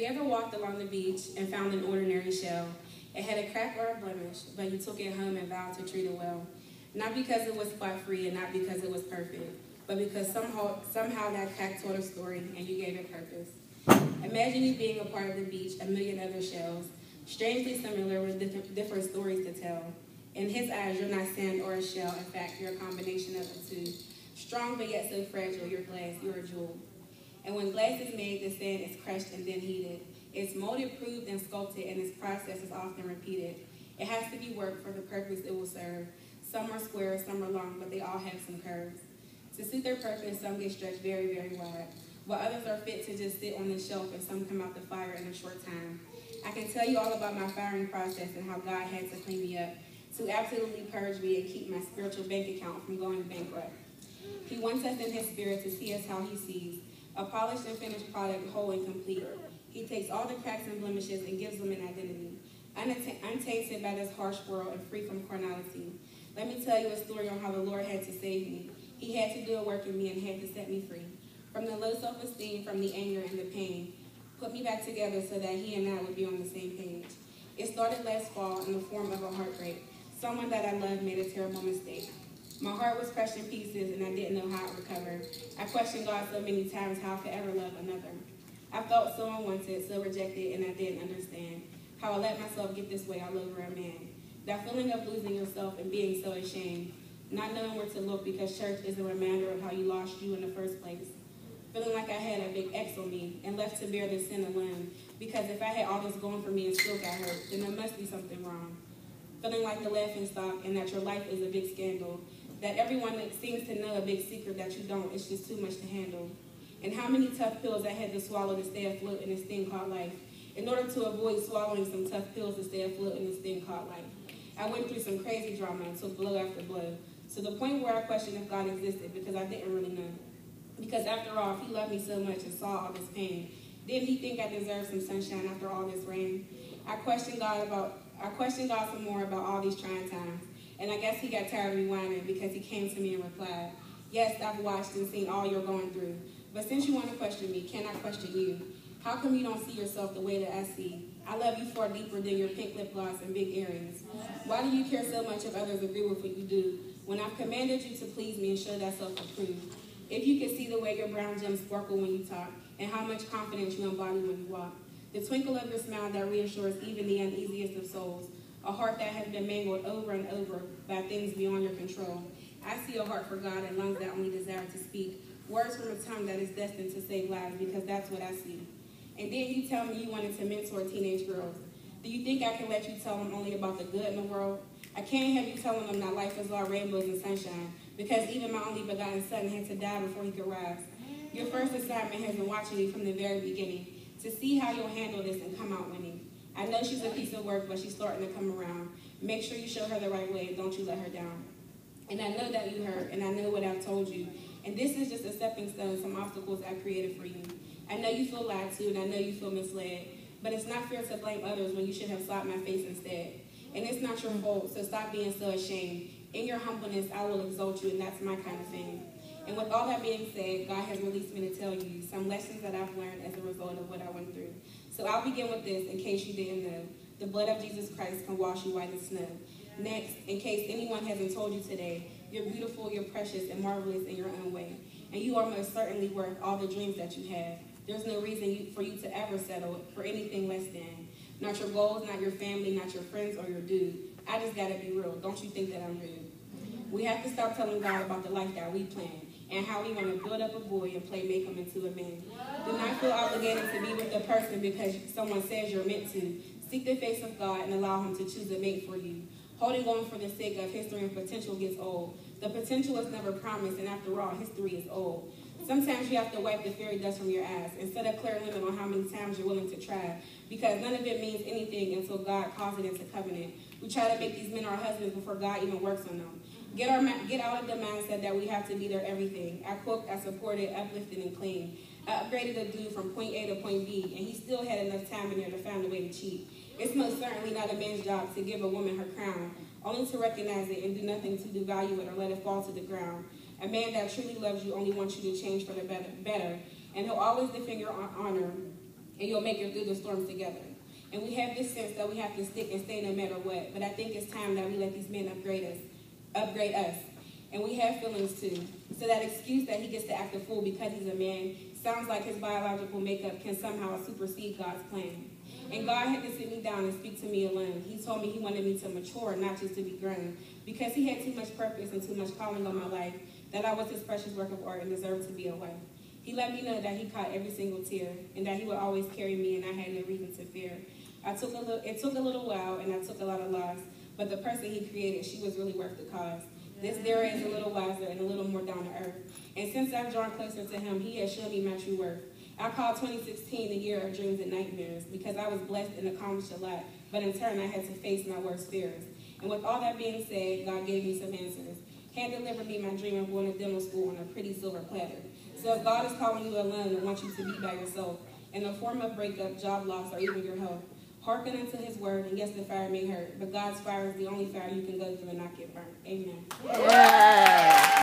ever walked along the beach and found an ordinary shell? It had a crack or a blemish, but you took it home and vowed to treat it well. Not because it was spot-free and not because it was perfect, but because somehow that crack told a story and you gave it purpose. Imagine you being a part of the beach, a million other shells, strangely similar with different stories to tell. In his eyes, you're not sand or a shell. In fact, you're a combination of the two. Strong but yet so fragile, you're glass, you're a jewel. And when glass is made, the sand is crushed and then heated. It's molded, proved, and sculpted, and its process is often repeated. It has to be worked for the purpose it will serve. Some are square, some are long, but they all have some curves. To suit their purpose, some get stretched very, very wide, while others are fit to just sit on the shelf and some come out the fire in a short time. I can tell you all about my firing process and how God had to clean me up, to absolutely purge me and keep my spiritual bank account from going bankrupt. He wants us in his spirit to see us how he sees, a polished and finished product, whole and complete. He takes all the cracks and blemishes and gives them an identity, untainted by this harsh world and free from carnality. Let me tell you a story on how the Lord had to save me. He had to do a work in me and had to set me free from the low self-esteem, from the anger and the pain. Put me back together so that he and I would be on the same page. It started last fall in the form of a heartbreak. Someone that I loved made a terrible mistake. My heart was crushed in pieces and I didn't know how to recover. I questioned God so many times how I could ever love another. I felt so unwanted, so rejected, and I didn't understand how I let myself get this way all over a man. That feeling of losing yourself and being so ashamed, not knowing where to look because church is a reminder of how you lost you in the first place. Feeling like I had a big X on me and left to bear this sin alone, because if I had all this going for me and still got hurt, then there must be something wrong. Feeling like the laughingstock and that your life is a big scandal, that everyone seems to know a big secret that you don't, it's just too much to handle. And how many tough pills I had to swallow to stay afloat in this thing called life, in order to avoid swallowing some tough pills to stay afloat in this thing called life. I went through some crazy drama and took blow after blow, to the point where I questioned if God existed because I didn't really know. Because after all, if he loved me so much and saw all this pain, didn't he think I deserved some sunshine after all this rain? I questioned God some more about all these trying times, and I guess he got tired of me whining because he came to me and replied, yes, I've watched and seen all you're going through, but since you want to question me, can I question you? How come you don't see yourself the way that I see? I love you far deeper than your pink lip gloss and big earrings. Why do you care so much if others agree with what you do, when I've commanded you to please me and show that self-approved? If you could see the way your brown gems sparkle when you talk, and how much confidence you embody when you walk, the twinkle of your smile that reassures even the uneasiest of souls, a heart that has been mangled over and over by things beyond your control. I see a heart for God and lungs that only desire to speak, words from a tongue that is destined to save lives, because that's what I see. And then you tell me you wanted to mentor teenage girls. Do you think I can let you tell them only about the good in the world? I can't have you telling them that life is all rainbows and sunshine, because even my only begotten son had to die before he could rise. Your first assignment has been watching you from the very beginning, to see how you'll handle this and come out winning. I know she's a piece of work, but she's starting to come around. Make sure you show her the right way, and don't you let her down. And I know that you heard, and I know what I've told you. And this is just a stepping stone, some obstacles I created for you. I know you feel lied to, and I know you feel misled. But it's not fair to blame others when you should have slapped my face instead. And it's not your fault, so stop being so ashamed. In your humbleness, I will exalt you, and that's my kind of thing. And with all that being said, God has released me to tell you some lessons that I've learned as a result of what I went through. So I'll begin with this, in case you didn't know. The blood of Jesus Christ can wash you white as snow. Next, in case anyone hasn't told you today, you're beautiful, you're precious, and marvelous in your own way. And you are most certainly worth all the dreams that you have. There's no reason for you to ever settle for anything less than. Not your goals, not your family, not your friends, or your dude. I just gotta be real. Don't you think that I'm rude? We have to stop telling God about the life that we plan and how we want to build up a boy and make him into a man. Do not feel obligated to be with a person because someone says you're meant to. Seek the face of God and allow him to choose a mate for you. Holding on for the sake of history and potential gets old. The potential is never promised, and after all, history is old. Sometimes you have to wipe the fairy dust from your eyes and set a clear limit on how many times you're willing to try, because none of it means anything until God calls it into covenant. We try to make these men our husbands before God even works on them. Get out of the mindset that we have to be their everything. I cooked, I supported, uplifted, and cleaned. I upgraded a dude from point A to point B, and he still had enough time in there to find a way to cheat. It's most certainly not a man's job to give a woman her crown, only to recognize it and do nothing to devalue it or let it fall to the ground. A man that truly loves you only wants you to change for the better, and he'll always defend your honor and you'll make it through the storms together. And we have this sense that we have to stick and stay no matter what. But I think it's time that we let these men upgrade us. And we have feelings too. So that excuse that he gets to act a fool because he's a man sounds like his biological makeup can somehow supersede God's plan. And God had to sit me down and speak to me alone. He told me he wanted me to mature, not just to be grown, because he had too much purpose and too much calling on my life, that I was his precious work of art and deserved to be away. He let me know that he caught every single tear and that he would always carry me, and I had no reason to fear. It took a little while, and I took a lot of loss, but the person he created, she was really worth the cause. This Dara is a little wiser and a little more down to earth. And since I've drawn closer to him, he has shown me my true worth. I call 2016 the year of dreams and nightmares because I was blessed and accomplished a lot, but in turn I had to face my worst fears. And with all that being said, God gave me some answers. Hand delivered me my dream of going to dental school on a pretty silver platter. So if God is calling you alone and wants you to be by yourself, in the form of breakup, job loss, or even your health, hearken unto his word, and yes, the fire may hurt, but God's fire is the only fire you can go through and not get burnt. Amen. Yeah.